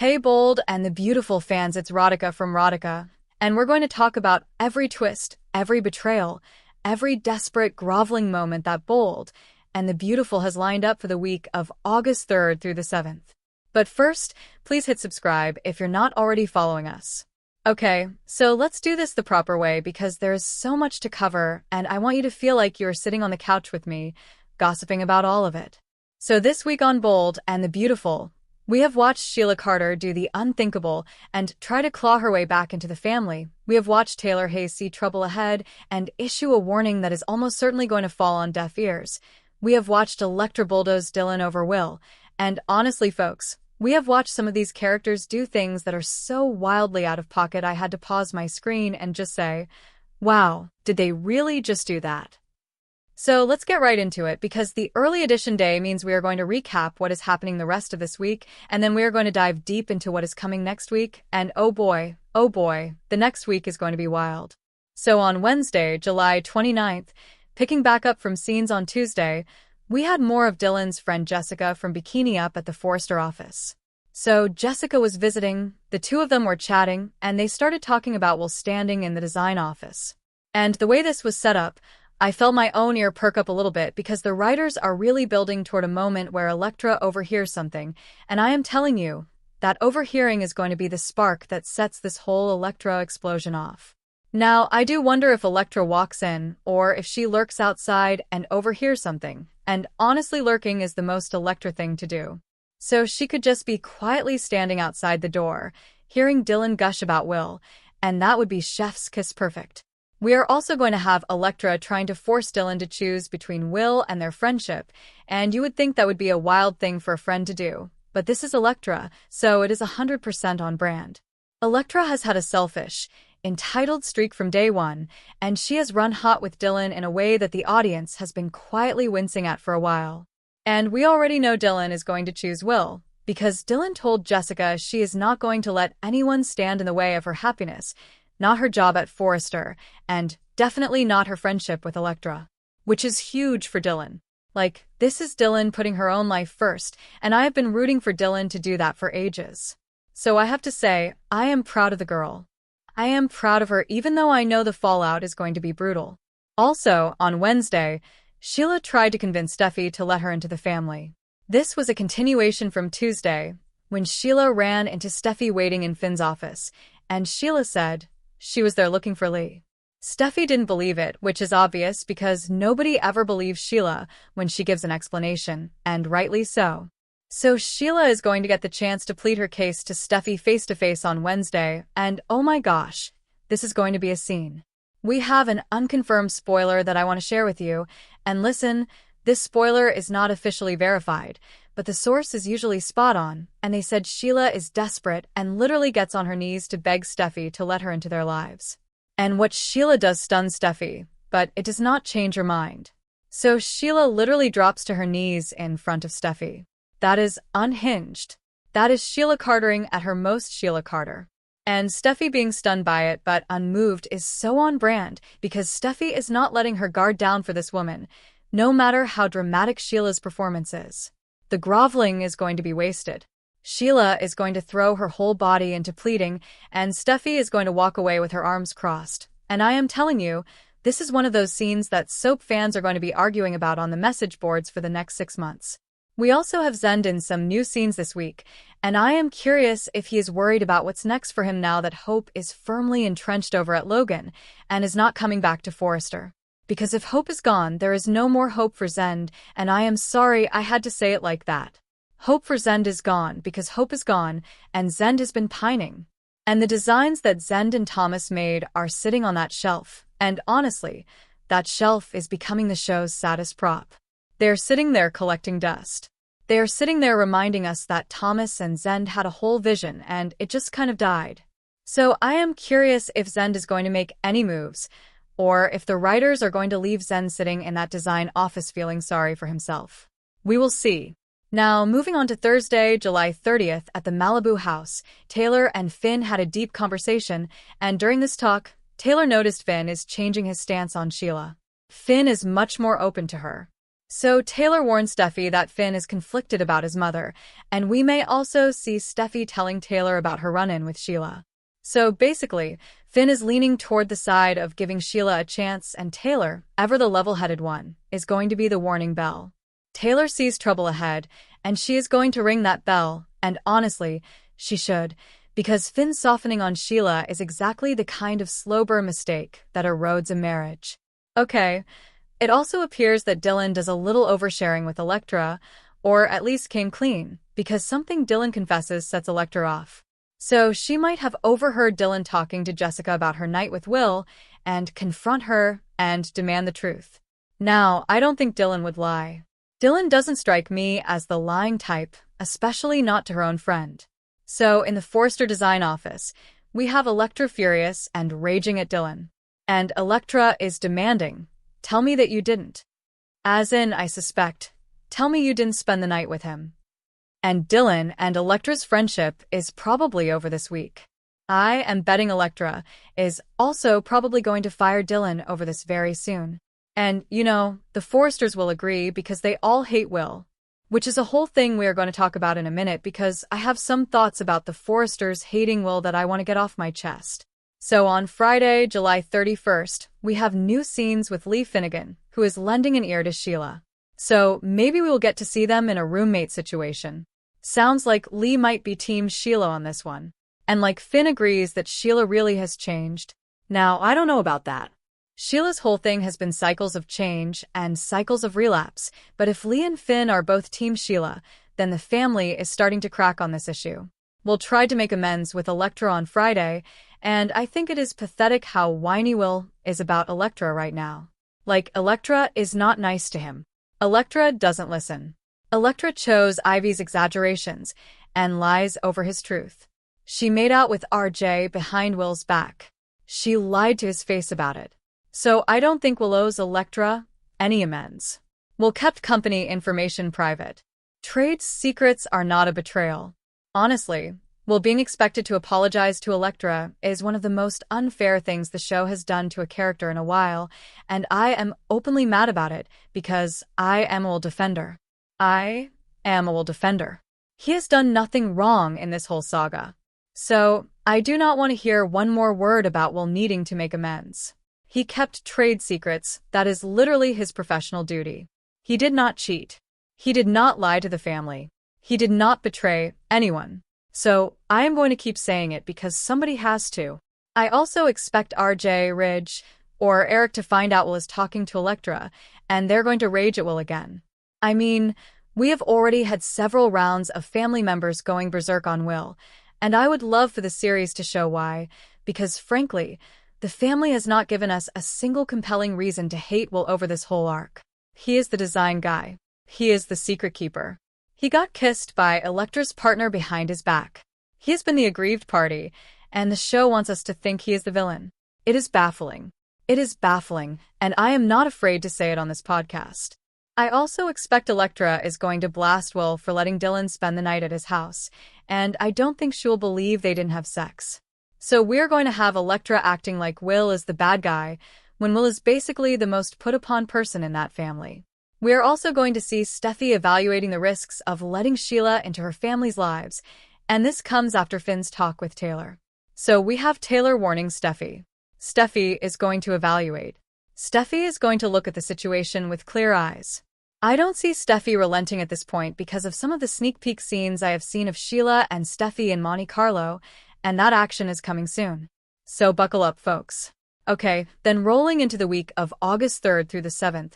Hey bold and the beautiful fans, it's Radhika from Radhika, and we're going to talk about every twist, every betrayal, every desperate groveling moment that Bold and the Beautiful has lined up for the week of August 3rd through the 7th. But first, please hit subscribe if you're not already following us. Okay, so let's do this the proper way because there's so much to cover and I want you to feel like you're sitting on the couch with me, gossiping about all of it. So this week on Bold and the Beautiful, we have watched Sheila Carter do the unthinkable and try to claw her way back into the family. We have watched Taylor Hayes see trouble ahead and issue a warning that is almost certainly going to fall on deaf ears. We have watched Elektra bulldoze Dylan over Will. And honestly, folks, we have watched some of these characters do things that are so wildly out of pocket I had to pause my screen and just say, wow, did they really just do that? So let's get right into it because the early edition day means we are going to recap what is happening the rest of this week, and then we are going to dive deep into what is coming next week, and oh boy, the next week is going to be wild. So on Wednesday, July 29th, picking back up from scenes on Tuesday, we had more of Dylan's friend Jessica from Bikini Up at the Forrester office. So Jessica was visiting, the two of them were chatting, and they started talking about Will standing in the design office. And the way this was set up, I felt my own ear perk up a little bit because the writers are really building toward a moment where Elektra overhears something, and I am telling you, that overhearing is going to be the spark that sets this whole Elektra explosion off. Now, I do wonder if Elektra walks in, or if she lurks outside and overhears something, and honestly lurking is the most Elektra thing to do. So she could just be quietly standing outside the door, hearing Dylan gush about Will, and that would be chef's kiss perfect. We are also going to have Elektra trying to force Dylan to choose between Will and their friendship, and you would think that would be a wild thing for a friend to do. But this is Elektra, so it is 100% on brand. Elektra has had a selfish, entitled streak from day one, and she has run hot with Dylan in a way that the audience has been quietly wincing at for a while. And we already know Dylan is going to choose Will, because Dylan told Jessica she is not going to let anyone stand in the way of her happiness, not her job at Forrester, and definitely not her friendship with Elektra. Which is huge for Dylan. Like, this is Dylan putting her own life first, and I have been rooting for Dylan to do that for ages. So I have to say, I am proud of the girl. I am proud of her even though I know the fallout is going to be brutal. Also, on Wednesday, Sheila tried to convince Steffi to let her into the family. This was a continuation from Tuesday, when Sheila ran into Steffi waiting in Finn's office, and Sheila said she was there looking for Lee. Steffi didn't believe it, which is obvious because nobody ever believes Sheila when she gives an explanation, and rightly so. So Sheila is going to get the chance to plead her case to Steffi face-to-face on Wednesday, and oh my gosh, this is going to be a scene. We have an unconfirmed spoiler that I want to share with you, and listen, this spoiler is not officially verified, but the source is usually spot on, and they said Sheila is desperate and literally gets on her knees to beg Steffi to let her into their lives. And what Sheila does stuns Steffi, but it does not change her mind. So Sheila literally drops to her knees in front of Steffi. That is unhinged. That is Sheila Cartering at her most Sheila Carter. And Steffi being stunned by it but unmoved is so on brand because Steffi is not letting her guard down for this woman, no matter how dramatic Sheila's performance is. The groveling is going to be wasted. Sheila is going to throw her whole body into pleading, and Steffi is going to walk away with her arms crossed. And I am telling you, this is one of those scenes that soap fans are going to be arguing about on the message boards for the next 6 months. We also have Zend in some new scenes this week, and I am curious if he is worried about what's next for him now that Hope is firmly entrenched over at Logan and is not coming back to Forrester. Because if Hope is gone, there is no more hope for Zend, and I am sorry I had to say it like that. Hope for Zend is gone because Hope is gone, and Zend has been pining. And the designs that Zend and Thomas made are sitting on that shelf, and honestly, that shelf is becoming the show's saddest prop. They are sitting there collecting dust. They are sitting there reminding us that Thomas and Zend had a whole vision and it just kind of died. So I am curious if Zend is going to make any moves, or if the writers are going to leave Zend sitting in that design office feeling sorry for himself. We will see. Now, moving on to Thursday, July 30th at the Malibu house, Taylor and Finn had a deep conversation, and during this talk, Taylor noticed Finn is changing his stance on Sheila. Finn is much more open to her. So Taylor warns Steffi that Finn is conflicted about his mother, and we may also see Steffi telling Taylor about her run-in with Sheila. So basically, Finn is leaning toward the side of giving Sheila a chance, and Taylor, ever the level-headed one, is going to be the warning bell. Taylor sees trouble ahead, and she is going to ring that bell, and honestly, she should, because Finn's softening on Sheila is exactly the kind of slow-burn mistake that erodes a marriage. Okay, it also appears that Dylan does a little oversharing with Elektra, or at least came clean, because something Dylan confesses sets Elektra off. So she might have overheard Dylan talking to Jessica about her night with Will, and confront her, and demand the truth. Now, I don't think Dylan would lie. Dylan doesn't strike me as the lying type, especially not to her own friend. So, in the Forrester design office, we have Elektra furious and raging at Dylan. And Elektra is demanding, "Tell me that you didn't." As in, I suspect, tell me you didn't spend the night with him. And Dylan and Elektra's friendship is probably over this week. I am betting Elektra is also probably going to fire Dylan over this very soon. And, the Forresters will agree because they all hate Will. Which is a whole thing we are going to talk about in a minute because I have some thoughts about the Forresters hating Will that I want to get off my chest. So on Friday, July 31st, we have new scenes with Lee Finnegan, who is lending an ear to Sheila. So maybe we will get to see them in a roommate situation. Sounds like Lee might be Team Sheila on this one. And like Finn agrees that Sheila really has changed. Now, I don't know about that. Sheila's whole thing has been cycles of change and cycles of relapse, but if Lee and Finn are both Team Sheila, then the family is starting to crack on this issue. We'll try to make amends with Elektra on Friday, and I think it is pathetic how whiny Will is about Elektra right now. Like, Elektra is not nice to him. Elektra doesn't listen. Elektra chose Ivy's exaggerations and lies over his truth. She made out with RJ behind Will's back. She lied to his face about it. So I don't think Will owes Elektra any amends. Will kept company information private. Trade secrets are not a betrayal. Honestly, Will being expected to apologize to Elektra is one of the most unfair things the show has done to a character in a while, and I am openly mad about it because I am a Will defender. I am a Will defender. He has done nothing wrong in this whole saga. So, I do not want to hear one more word about Will needing to make amends. He kept trade secrets, that is literally his professional duty. He did not cheat. He did not lie to the family. He did not betray anyone. So, I am going to keep saying it because somebody has to. I also expect RJ, Ridge, or Eric to find out Will is talking to Elektra, and they're going to rage at Will again. I mean, we have already had several rounds of family members going berserk on Will, and I would love for the series to show why, because frankly, the family has not given us a single compelling reason to hate Will over this whole arc. He is the design guy. He is the secret keeper. He got kissed by Elektra's partner behind his back. He has been the aggrieved party, and the show wants us to think he is the villain. It is baffling. It is baffling, and I am not afraid to say it on this podcast. I also expect Elektra is going to blast Will for letting Dylan spend the night at his house, and I don't think she will believe they didn't have sex. So we're going to have Elektra acting like Will is the bad guy, when Will is basically the most put-upon person in that family. We are also going to see Steffi evaluating the risks of letting Sheila into her family's lives, and this comes after Finn's talk with Taylor. So we have Taylor warning Steffi. Steffi is going to evaluate. Steffi is going to look at the situation with clear eyes. I don't see Steffi relenting at this point because of some of the sneak peek scenes I have seen of Sheila and Steffi in Monte Carlo, and that action is coming soon. So buckle up, folks. Okay, then rolling into the week of August 3rd through the 7th,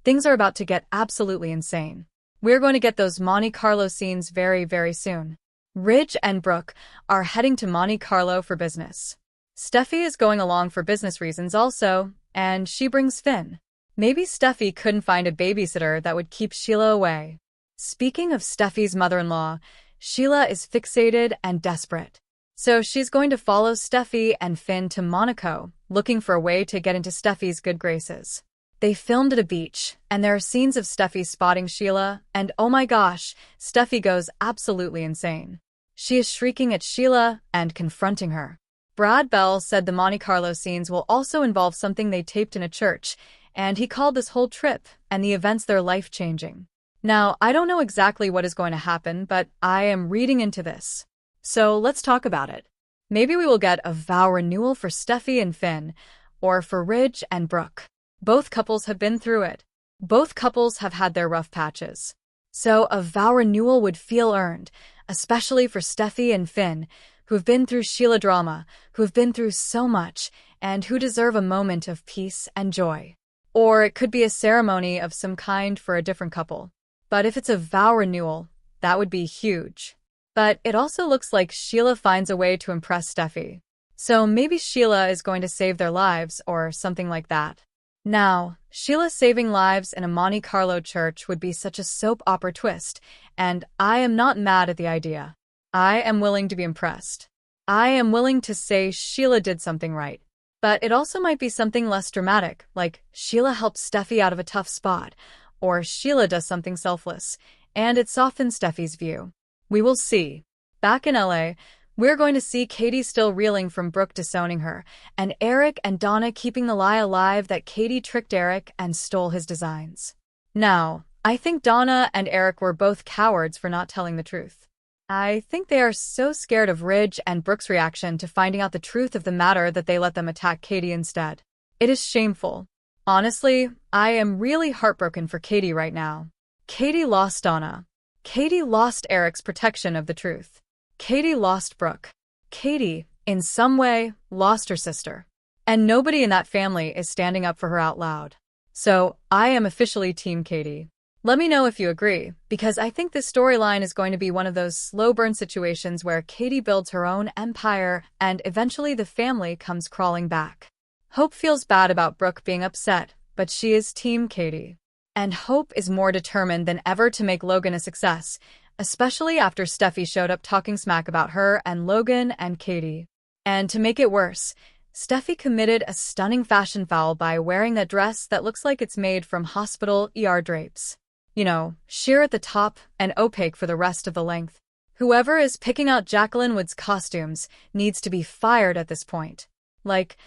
things are about to get absolutely insane. We're going to get those Monte Carlo scenes very, very soon. Ridge and Brooke are heading to Monte Carlo for business. Steffi is going along for business reasons also, and she brings Finn. Maybe Steffi couldn't find a babysitter that would keep Sheila away. Speaking of Steffi's mother-in-law, Sheila is fixated and desperate. So she's going to follow Steffi and Finn to Monaco, looking for a way to get into Steffi's good graces. They filmed at a beach, and there are scenes of Steffi spotting Sheila, and oh my gosh, Steffi goes absolutely insane. She is shrieking at Sheila and confronting her. Brad Bell said the Monte Carlo scenes will also involve something they taped in a church, and he called this whole trip and the events their life-changing. Now, I don't know exactly what is going to happen, but I am reading into this. So let's talk about it. Maybe we will get a vow renewal for Steffi and Finn, or for Ridge and Brooke. Both couples have been through it. Both couples have had their rough patches. So a vow renewal would feel earned, especially for Steffi and Finn, who have been through Sheila drama, who have been through so much, and who deserve a moment of peace and joy. Or it could be a ceremony of some kind for a different couple. But if it's a vow renewal, that would be huge. But it also looks like Sheila finds a way to impress Steffi. So maybe Sheila is going to save their lives or something like that. Now, Sheila saving lives in a Monte Carlo church would be such a soap opera twist, and I am not mad at the idea. I am willing to be impressed. I am willing to say Sheila did something right. But it also might be something less dramatic, like Sheila helps Steffi out of a tough spot, or Sheila does something selfless, and it softens Steffi's view. We will see. Back in LA, we're going to see Katie still reeling from Brooke disowning her, and Eric and Donna keeping the lie alive that Katie tricked Eric and stole his designs. Now, I think Donna and Eric were both cowards for not telling the truth. I think they are so scared of Ridge and Brooke's reaction to finding out the truth of the matter that they let them attack Katie instead. It is shameful. Honestly, I am really heartbroken for Katie right now. Katie lost Donna. Katie lost Eric's protection of the truth. Katie lost Brooke. Katie, in some way, lost her sister. And nobody in that family is standing up for her out loud. So, I am officially Team Katie. Let me know if you agree, because I think this storyline is going to be one of those slow burn situations where Katie builds her own empire and eventually the family comes crawling back. Hope feels bad about Brooke being upset, but she is Team Katie. And Hope is more determined than ever to make Logan a success, especially after Steffi showed up talking smack about her and Logan and Katie. And to make it worse, Steffi committed a stunning fashion foul by wearing that dress that looks like it's made from hospital ER drapes. You know, sheer at the top and opaque for the rest of the length. Whoever is picking out Jacqueline Wood's costumes needs to be fired at this point. Like,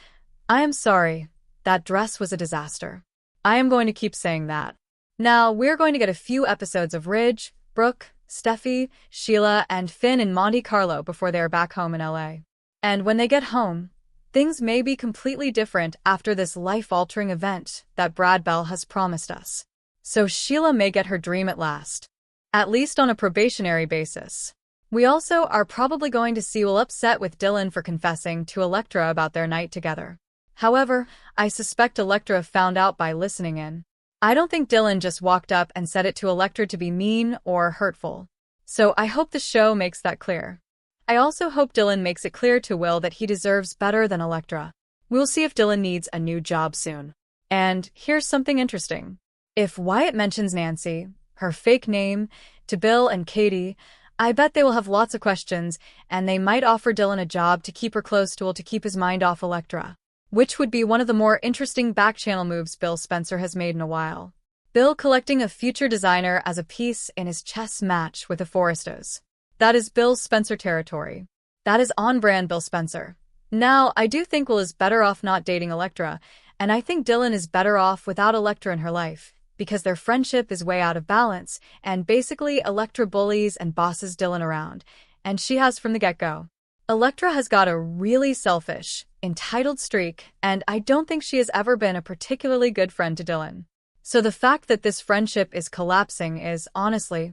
I am sorry, that dress was a disaster. I am going to keep saying that. Now, we're going to get a few episodes of Ridge, Brooke, Steffi, Sheila, and Finn in Monte Carlo before they are back home in LA. And when they get home, things may be completely different after this life-altering event that Brad Bell has promised us. So Sheila may get her dream at last. At least on a probationary basis. We also are probably going to see Will upset with Dylan for confessing to Elektra about their night together. However, I suspect Elektra found out by listening in. I don't think Dylan just walked up and said it to Elektra to be mean or hurtful. So I hope the show makes that clear. I also hope Dylan makes it clear to Will that he deserves better than Elektra. We'll see if Dylan needs a new job soon. And here's something interesting. If Wyatt mentions Nancy, her fake name, to Bill and Katie, I bet they will have lots of questions, and they might offer Dylan a job to keep her close to Will to keep his mind off Elektra. Which would be one of the more interesting back-channel moves Bill Spencer has made in a while. Bill collecting a future designer as a piece in his chess match with the Forestos. That is Bill Spencer territory. That is on-brand Bill Spencer. Now, I do think Will is better off not dating Elektra, and I think Dylan is better off without Elektra in her life, because their friendship is way out of balance, and basically Elektra bullies and bosses Dylan around, and she has from the get-go. Elektra has got a really selfish, entitled streak, and I don't think she has ever been a particularly good friend to Dylan. So the fact that this friendship is collapsing is, honestly,